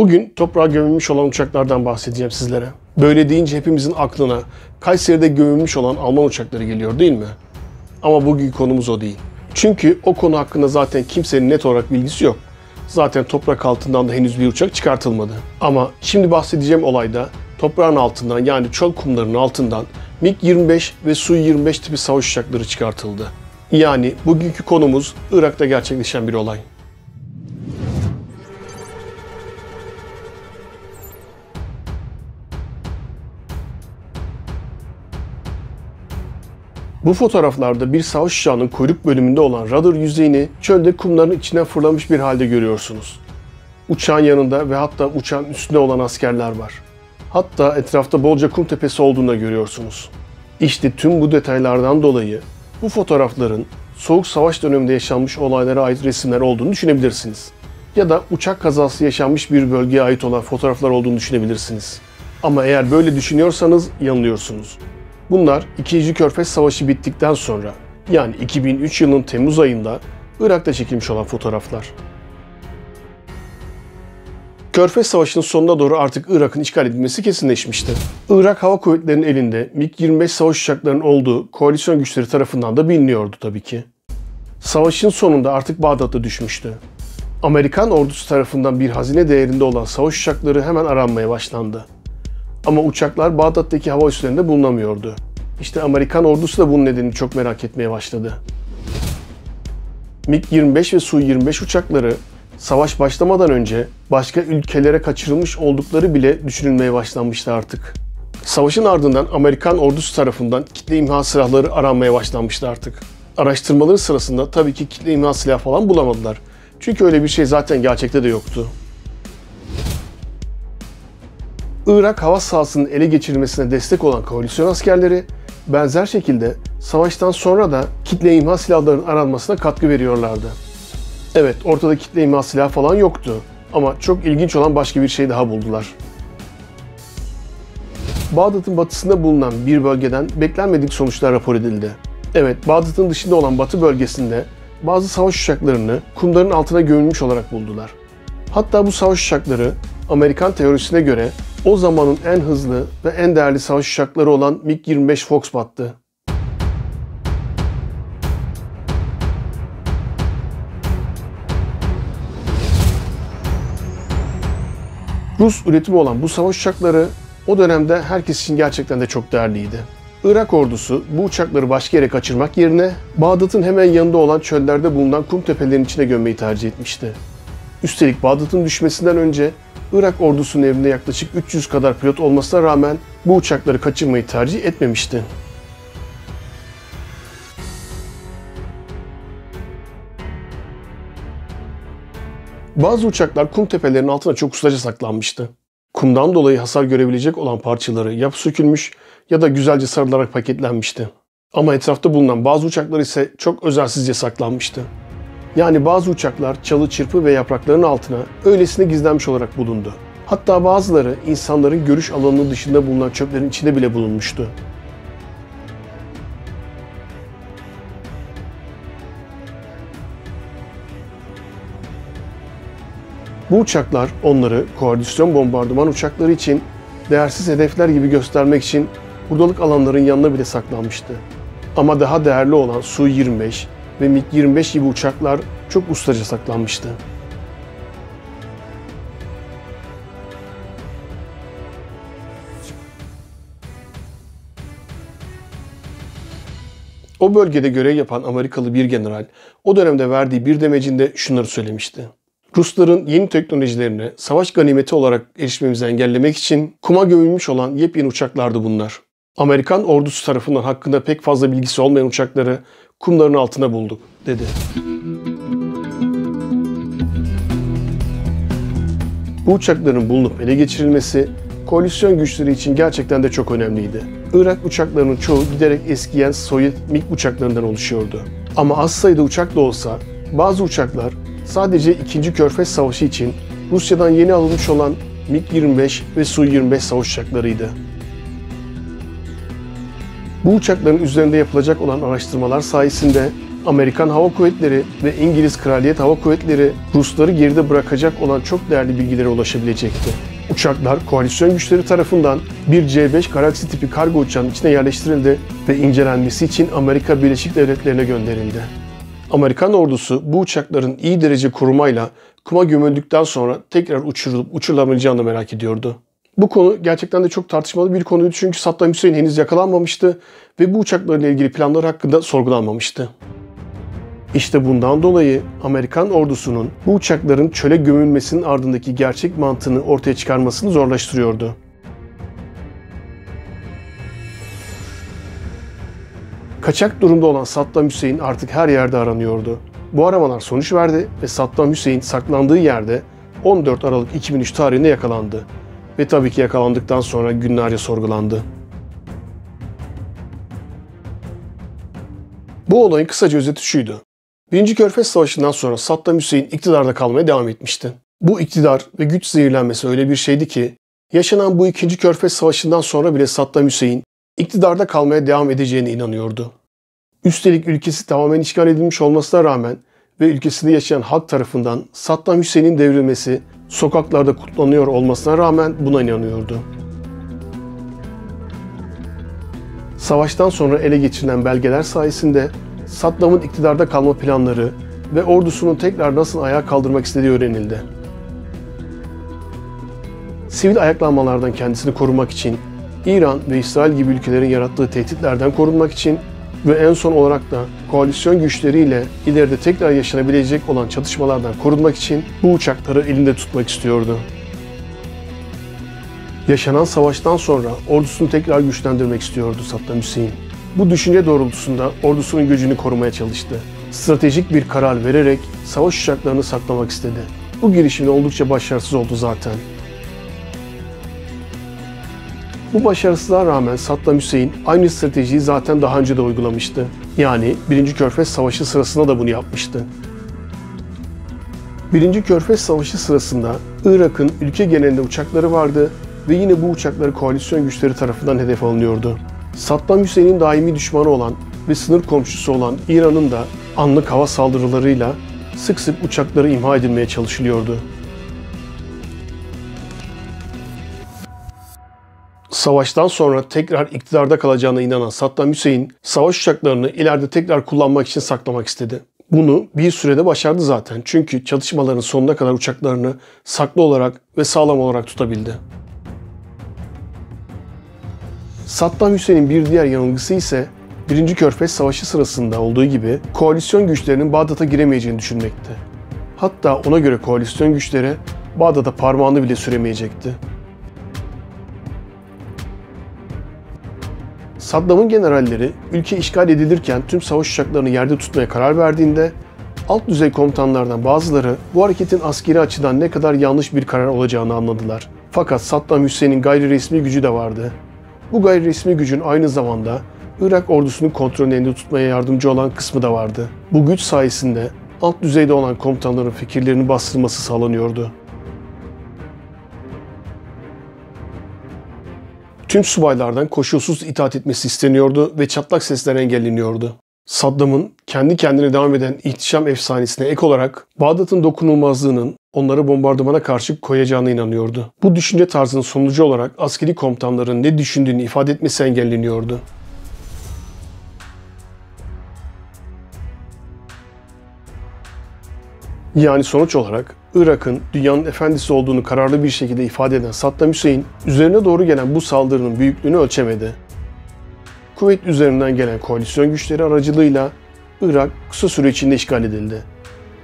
Bugün toprağa gömülmüş olan uçaklardan bahsedeceğim sizlere. Böyle deyince hepimizin aklına Kayseri'de gömülmüş olan Alman uçakları geliyor değil mi? Ama bugün konumuz o değil. Çünkü o konu hakkında zaten kimsenin net olarak bilgisi yok. Zaten toprak altından da henüz bir uçak çıkartılmadı. Ama şimdi bahsedeceğim olayda toprağın altından, yani çöl kumlarının altından MiG-25 ve Su-25 tipi savaş uçakları çıkartıldı. Yani bugünkü konumuz Irak'ta gerçekleşen bir olay. Bu fotoğraflarda bir savaş uçağının kuyruk bölümünde olan radar yüzeyini çölde kumların içine fırlamış bir halde görüyorsunuz. Uçağın yanında ve hatta uçağın üstünde olan askerler var. Hatta etrafta bolca kum tepesi olduğunu da görüyorsunuz. İşte tüm bu detaylardan dolayı bu fotoğrafların Soğuk Savaş döneminde yaşanmış olaylara ait resimler olduğunu düşünebilirsiniz. Ya da uçak kazası yaşanmış bir bölgeye ait olan fotoğraflar olduğunu düşünebilirsiniz. Ama eğer böyle düşünüyorsanız yanılıyorsunuz. Bunlar 2. Körfez Savaşı bittikten sonra, yani 2003 yılının Temmuz ayında Irak'ta çekilmiş olan fotoğraflar. Körfez Savaşı'nın sonuna doğru artık Irak'ın işgal edilmesi kesinleşmişti. Irak Hava Kuvvetleri'nin elinde MiG-25 savaş uçaklarının olduğu koalisyon güçleri tarafından da biliniyordu tabii ki. Savaşın sonunda artık Bağdat'ta düşmüştü. Amerikan ordusu tarafından bir hazine değerinde olan savaş uçakları hemen aranmaya başlandı. Ama uçaklar Bağdat'taki hava üslerinde bulunamıyordu. İşte Amerikan ordusu da bunun nedenini çok merak etmeye başladı. MiG-25 ve Su-25 uçakları savaş başlamadan önce başka ülkelere kaçırılmış oldukları bile düşünülmeye başlanmıştı artık. Savaşın ardından Amerikan ordusu tarafından kitle imha silahları aranmaya başlanmıştı artık. Araştırmaları sırasında tabii ki kitle imha silahı falan bulamadılar. Çünkü öyle bir şey zaten gerçekte de yoktu. Irak hava sahasının ele geçirilmesine destek olan koalisyon askerleri benzer şekilde savaştan sonra da kitle imha silahlarının aranmasına katkı veriyorlardı. Evet, ortada kitle imha silahı falan yoktu ama çok ilginç olan başka bir şey daha buldular. Bağdat'ın batısında bulunan bir bölgeden beklenmedik sonuçlar rapor edildi. Evet, Bağdat'ın dışında olan batı bölgesinde bazı savaş uçaklarını kumların altına gömülmüş olarak buldular. Hatta bu savaş uçakları Amerikan teorisine göre o zamanın en hızlı ve en değerli savaş uçakları olan MiG-25 Foxbat'tı. Rus üretimi olan bu savaş uçakları o dönemde herkes için gerçekten de çok değerliydi. Irak ordusu bu uçakları başka yere kaçırmak yerine Bağdat'ın hemen yanında olan çöllerde bulunan kum tepelerinin içine gömmeyi tercih etmişti. Üstelik Bağdat'ın düşmesinden önce Irak ordusunun evinde yaklaşık 300 kadar pilot olmasına rağmen bu uçakları kaçırmayı tercih etmemişti. Bazı uçaklar kum tepelerinin altına çok ustaca saklanmıştı. Kumdan dolayı hasar görebilecek olan parçaları ya sökülmüş ya da güzelce sarılarak paketlenmişti. Ama etrafta bulunan bazı uçaklar ise çok özensizce saklanmıştı. Yani bazı uçaklar çalı, çırpı ve yaprakların altına öylesine gizlenmiş olarak bulundu. Hatta bazıları insanların görüş alanının dışında bulunan çöplerin içinde bile bulunmuştu. Bu uçaklar onları koalisyon bombardıman uçakları için değersiz hedefler gibi göstermek için hurdalık alanların yanına bile saklanmıştı. Ama daha değerli olan Su-25 ve MiG-25 gibi uçaklar çok ustaca saklanmıştı. O bölgede görev yapan Amerikalı bir general o dönemde verdiği bir demecinde şunları söylemişti. Rusların yeni teknolojilerine savaş ganimeti olarak erişmemizi engellemek için kuma gömülmüş olan yepyeni uçaklardı bunlar. Amerikan ordusu tarafından hakkında pek fazla bilgisi olmayan uçakları kumların altına bulduk, dedi. Bu uçakların bulunup ele geçirilmesi koalisyon güçleri için gerçekten de çok önemliydi. Irak uçaklarının çoğu giderek eskiyen Sovyet MiG uçaklarından oluşuyordu. Ama az sayıda uçak da olsa bazı uçaklar sadece 2. Körfez Savaşı için Rusya'dan yeni alınmış olan MiG-25 ve Su-25 savaş uçaklarıydı. Bu uçakların üzerinde yapılacak olan araştırmalar sayesinde Amerikan Hava Kuvvetleri ve İngiliz Kraliyet Hava Kuvvetleri Rusları geride bırakacak olan çok değerli bilgilere ulaşabilecekti. Uçaklar koalisyon güçleri tarafından bir C-5 Galaxy tipi kargo uçağının içine yerleştirildi ve incelenmesi için Amerika Birleşik Devletleri'ne gönderildi. Amerikan ordusu bu uçakların iyi derece korumayla kuma gömüldükten sonra tekrar uçurulup uçurulamayacağını merak ediyordu. Bu konu gerçekten de çok tartışmalı bir konuydu çünkü Saddam Hüseyin henüz yakalanmamıştı ve bu uçaklarla ilgili planlar hakkında sorgulanmamıştı. İşte bundan dolayı Amerikan ordusunun bu uçakların çöle gömülmesinin ardındaki gerçek mantığını ortaya çıkarmasını zorlaştırıyordu. Kaçak durumda olan Saddam Hüseyin artık her yerde aranıyordu. Bu aramalar sonuç verdi ve Saddam Hüseyin saklandığı yerde 14 Aralık 2003 tarihinde yakalandı. Ve tabii ki yakalandıktan sonra günlerce sorgulandı. Bu olayın kısaca özeti şuydu. Birinci Körfez Savaşı'ndan sonra Saddam Hüseyin iktidarda kalmaya devam etmişti. Bu iktidar ve güç zehirlenmesi öyle bir şeydi ki, yaşanan bu ikinci Körfez Savaşı'ndan sonra bile Saddam Hüseyin iktidarda kalmaya devam edeceğine inanıyordu. Üstelik ülkesi tamamen işgal edilmiş olmasına rağmen ve ülkesinde yaşayan halk tarafından Saddam Hüseyin'in devrilmesi sokaklarda kutlanıyor olmasına rağmen buna inanıyordu. Savaştan sonra ele geçirilen belgeler sayesinde Saddam'ın iktidarda kalma planları ve ordusunun tekrar nasıl ayağa kaldırmak istediği öğrenildi. Sivil ayaklanmalardan kendisini korumak için, İran ve İsrail gibi ülkelerin yarattığı tehditlerden korunmak için ve en son olarak da koalisyon güçleriyle ileride tekrar yaşanabilecek olan çatışmalardan korunmak için bu uçakları elinde tutmak istiyordu. Yaşanan savaştan sonra ordusunu tekrar güçlendirmek istiyordu Saddam Hüseyin. Bu düşünce doğrultusunda ordusunun gücünü korumaya çalıştı. Stratejik bir karar vererek savaş uçaklarını saklamak istedi. Bu girişimde oldukça başarısız oldu zaten. Bu başarısızlığa rağmen Saddam Hüseyin aynı stratejiyi zaten daha önce de uygulamıştı. Yani 1. Körfez Savaşı sırasında da bunu yapmıştı. 1. Körfez Savaşı sırasında Irak'ın ülke genelinde uçakları vardı ve yine bu uçakları koalisyon güçleri tarafından hedef alınıyordu. Saddam Hüseyin'in daimi düşmanı olan ve sınır komşusu olan İran'ın da anlık hava saldırılarıyla sık sık uçakları imha edilmeye çalışılıyordu. Savaştan sonra tekrar iktidarda kalacağına inanan Saddam Hüseyin, savaş uçaklarını ileride tekrar kullanmak için saklamak istedi. Bunu bir sürede başardı zaten çünkü çatışmaların sonuna kadar uçaklarını saklı olarak ve sağlam olarak tutabildi. Saddam Hüseyin'in bir diğer yanılgısı ise 1. Körfez Savaşı sırasında olduğu gibi koalisyon güçlerinin Bağdat'a giremeyeceğini düşünmekti. Hatta ona göre koalisyon güçleri Bağdat'a parmağını bile süremeyecekti. Saddam'ın generalleri ülke işgal edilirken tüm savaş uçaklarını yerde tutmaya karar verdiğinde alt düzey komutanlardan bazıları bu hareketin askeri açıdan ne kadar yanlış bir karar olacağını anladılar. Fakat Saddam Hüseyin'in gayri resmi gücü de vardı. Bu gayri resmi gücün aynı zamanda Irak ordusunun kontrolünü elinde tutmaya yardımcı olan kısmı da vardı. Bu güç sayesinde alt düzeyde olan komutanların fikirlerini bastırması sağlanıyordu. Tüm subaylardan koşulsuz itaat etmesi isteniyordu ve çatlak sesler engelleniyordu. Saddam'ın kendi kendine devam eden ihtişam efsanesine ek olarak Bağdat'ın dokunulmazlığının onları bombardımana karşı koyacağına inanıyordu. Bu düşünce tarzının sonucu olarak askeri komutanların ne düşündüğünü ifade etmesi engelleniyordu. Yani sonuç olarak Irak'ın dünyanın efendisi olduğunu kararlı bir şekilde ifade eden Saddam Hüseyin, üzerine doğru gelen bu saldırının büyüklüğünü ölçemedi. Kuveyt üzerinden gelen koalisyon güçleri aracılığıyla Irak kısa süre içinde işgal edildi.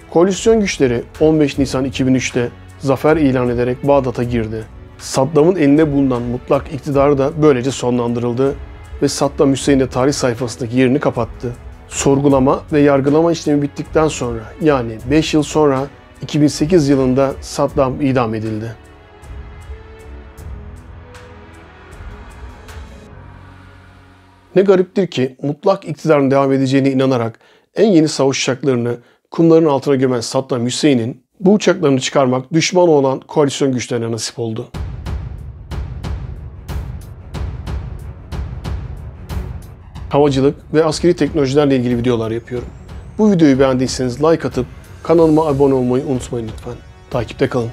Koalisyon güçleri 15 Nisan 2003'te zafer ilan ederek Bağdat'a girdi. Saddam'ın elinde bulunan mutlak iktidarı da böylece sonlandırıldı ve Saddam Hüseyin de tarih sayfasındaki yerini kapattı. Sorgulama ve yargılama işlemi bittikten sonra yani 5 yıl sonra 2008 yılında Saddam idam edildi. Ne gariptir ki mutlak iktidarın devam edeceğine inanarak en yeni savaş uçaklarını kumların altına gömen Saddam Hüseyin'in bu uçaklarını çıkarmak düşmanı olan koalisyon güçlerine nasip oldu. Havacılık ve askeri teknolojilerle ilgili videolar yapıyorum. Bu videoyu beğendiyseniz like atıp kanalıma abone olmayı unutmayın lütfen. Takipte kalın.